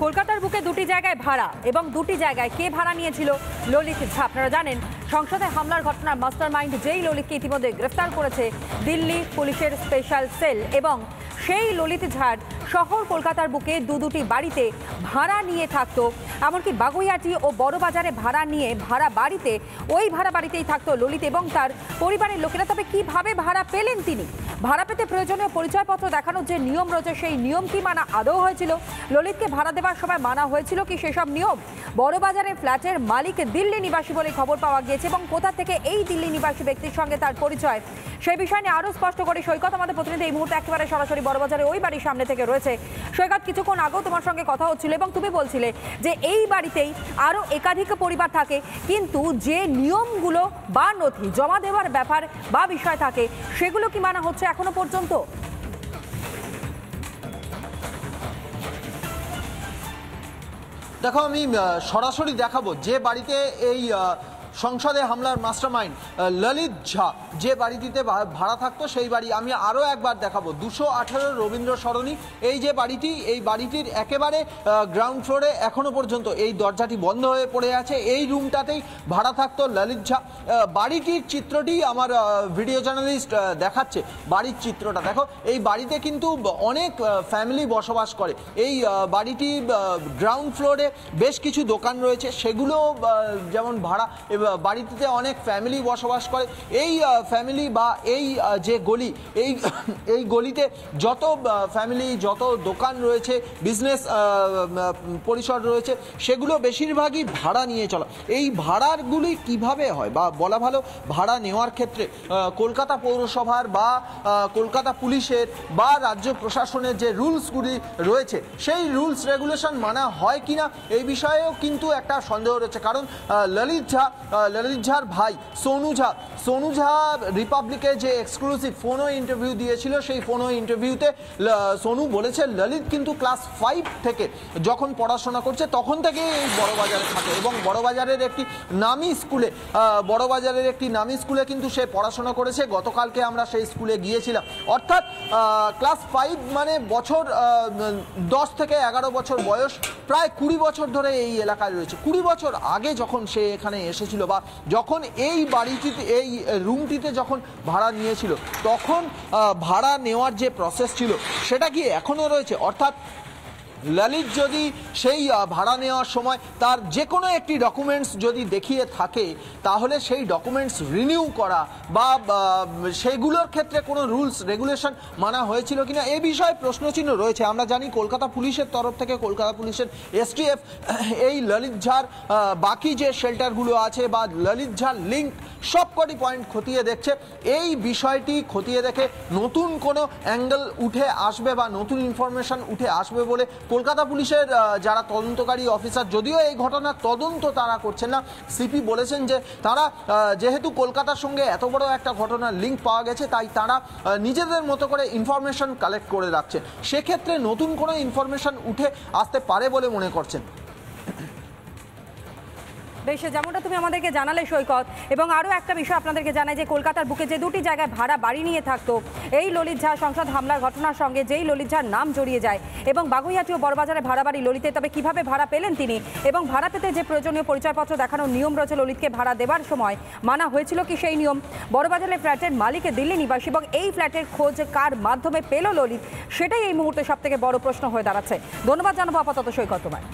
কলকাতার বুকে দুটি জায়গায় ভাড়া এবং দুটি জায়গায় কে ভাড়া নিয়েছিল ললিত ঝা। আপনারা জানেন সংসদে হামলার ঘটনার মাস্টারমাইন্ড যেই ললিতকে ইতিমধ্যে গ্রেফতার করেছে দিল্লি পুলিশের স্পেশাল সেল, এবং সেই ললিত ঝাড় শহর কলকাতার বুকে দুটি বাড়িতে ভাড়া নিয়ে থাকতো। এমনকি বাগুইয়াটি ও বড়বাজারে ভাড়া নিয়ে ভাড়া বাড়িতেই থাকতো ললিত এবং তার পরিবারের লোকেরা। তবে কিভাবে ভাড়া পেলেন তিনি? ভাড়া পেতে প্রয়োজনীয় পরিচয়পত্র দেখানোর যে নিয়ম রয়েছে সেই নিয়ম কি মানা আদৌ হয়েছিল? ললিতকে ভাড়া দেওয়ার সময় মানা হয়েছিল কি সেসব নিয়ম? বড়বাজারের ফ্ল্যাটের মালিক দিল্লি নিবাসী বলে খবর পাওয়া গিয়েছে, এবং কোথা থেকে এই দিল্লি নিবাসী ব্যক্তির সঙ্গে তার পরিচয় সেই বিষয় নিয়ে আরও স্পষ্ট করে সৈকত আমাদের প্রতিনিধি এই মুহূর্তে একেবারে সরাসরি বড়বাজারে ওই বাড়ির সামনে থেকে রয়েছে। সৈকত, কিছুক্ষণ আগেও তোমার সঙ্গে কথা হচ্ছিল এবং তুমি বলছিলে যে এই বাড়িতেই আরও একাধিক পরিবার থাকে, কিন্তু যে নিয়মগুলো বা নথি জমা দেওয়ার ব্যাপার বা বিষয় থাকে সেগুলো কি মানা হচ্ছে এখনো পর্যন্ত? দেখো, আমি সরাসরি দেখাবো যে বাড়িতে এই সংসদে হামলার মাস্টারমাইন্ড ললিত ঝা যে বাড়িটিতে ভাড়া থাকতো সেই বাড়ি আমি আরও একবার দেখাবো। 218 রবীন্দ্র সরণি এই যে বাড়িটি, এই বাড়িটির একেবারে গ্রাউন্ড ফ্লোরে এখনও পর্যন্ত এই দরজাটি বন্ধ হয়ে পড়ে আছে। এই রুমটাতেই ভাড়া থাকতো ললিত ঝা। বাড়িটির চিত্রটি আমার ভিডিও জার্নালিস্ট দেখাচ্ছে। বাড়ির চিত্রটা দেখো। এই বাড়িতে কিন্তু অনেক ফ্যামিলি বসবাস করে। এই বাড়িটি গ্রাউন্ড ফ্লোরে বেশ কিছু দোকান রয়েছে, সেগুলো যেমন ভাড়া। বাড়িটিতে অনেক ফ্যামিলি বসবাস করে। এই ফ্যামিলি বা এই যে গলি, এই গলিতে যত ফ্যামিলি, যত দোকান রয়েছে, বিজনেস পরিসর রয়েছে, সেগুলো বেশিরভাগই ভাড়া নিয়ে চলা। এই ভাড়াগুলি কিভাবে হয় বা বলা ভালো, ভাড়া নেওয়ার ক্ষেত্রে কলকাতা পৌরসভার বা কলকাতা পুলিশের বা রাজ্য প্রশাসনের যে রুলসগুলি রয়েছে সেই রুলস রেগুলেশন মানা হয় কিনা এই বিষয়েও কিন্তু একটা সন্দেহ রয়েছে। কারণ ললিত ঝার ভাই সোনু ঝা রিপাবলিকে যে এক্সক্লুসিভ ফোনো ইন্টারভিউ দিয়েছিল, সেই ফোনো ইন্টারভিউতে সোনু বলেছে ললিত কিন্তু ক্লাস 5 থেকে যখন পড়াশোনা করছে তখন থেকে এই বড়বাজারে থাকে এবং বড়বাজারের একটি নামী স্কুলে কিন্তু সে পড়াশোনা করেছে। গতকালকে আমরা সেই স্কুলে গিয়েছিলাম। অর্থাৎ ক্লাস 5 মানে বছর 10 থেকে 11 বছর বয়স, প্রায় 20 বছর ধরে এই এলাকায় রয়েছে। 20 বছর আগে যখন সে এখানে এসেছিল বা যখন এই বাড়িটিতে, এই রুমটিতে যখন ভাড়া নিয়েছিল, তখন ভাড়া নেওয়ার যে প্রসেস ছিল সেটা কি এখনও রয়েছে? অর্থাৎ ললিত যদি সেই ভাড়া নেওয়ার সময় তার যে কোনো একটি ডকুমেন্টস যদি দেখিয়ে থাকে, তাহলে সেই ডকুমেন্টস রিনিউ করা বা সেগুলোর ক্ষেত্রে কোনো রুলস রেগুলেশন মানা হয়েছিল কিনা এ বিষয়ে প্রশ্নচিহ্ন রয়েছে। আমরা জানি কলকাতা পুলিশের তরফ থেকে, কলকাতা পুলিশের এসটিএফ এই ললিত ঝার বাকি যে শেল্টারগুলো আছে বা ললিত ঝার লিঙ্ক সবকটি পয়েন্ট খতিয়ে দেখছে। এই বিষয়টি খতিয়ে দেখে নতুন কোনো অ্যাঙ্গেল উঠে আসবে বা নতুন ইনফরমেশন উঠে আসবে বলে কলকাতা পুলিশের যারা তদন্তকারী অফিসার, যদিও এই ঘটনার তদন্ত তারা করছেন না, সিপি বলেছেন যে তারা যেহেতু কলকাতার সঙ্গে এত বড় একটা ঘটনার লিঙ্ক পাওয়া গেছে, তাই তারা নিজেদের মতো করে ইনফরমেশন কালেক্ট করে রাখছেন। সেক্ষেত্রে নতুন কোনো ইনফরমেশন উঠে আসতে পারে বলে মনে করছেন। বেশ, যেমনটা তুমি আমাদেরকে জানালে সৈকত, এবং আরও একটা বিষয় আপনাদেরকে জানাই যে কলকাতার বুকে যে দুটি জায়গায় ভাড়া বাড়ি নিয়ে থাকতো এই ললিত ঝা, সংসদ হামলার ঘটনার সঙ্গে যেই ললিত ঝার নাম জড়িয়ে যায় এবং বাগুইয়াটি ও বড়বাজারে ভাড়া বাড়ি ললিতে, তবে কিভাবে ভাড়া পেলেন তিনি এবং ভাড়া পেতে যে প্রয়োজনীয় পরিচয়পত্র দেখানোর নিয়ম রয়েছে ললিতকে ভাড়া দেওয়ার সময় মানা হয়েছিল কি সেই নিয়ম? বড়বাজারের ফ্ল্যাটের মালিক দিল্লি নিবাসী এবং এই ফ্ল্যাটের খোঁজ কার মাধ্যমে পেল ললিত, সেটাই এই মুহূর্তে সবথেকে বড় প্রশ্ন হয়ে দাঁড়াচ্ছে। ধন্যবাদ জানাবো আপাতত সৈকত তোমায়।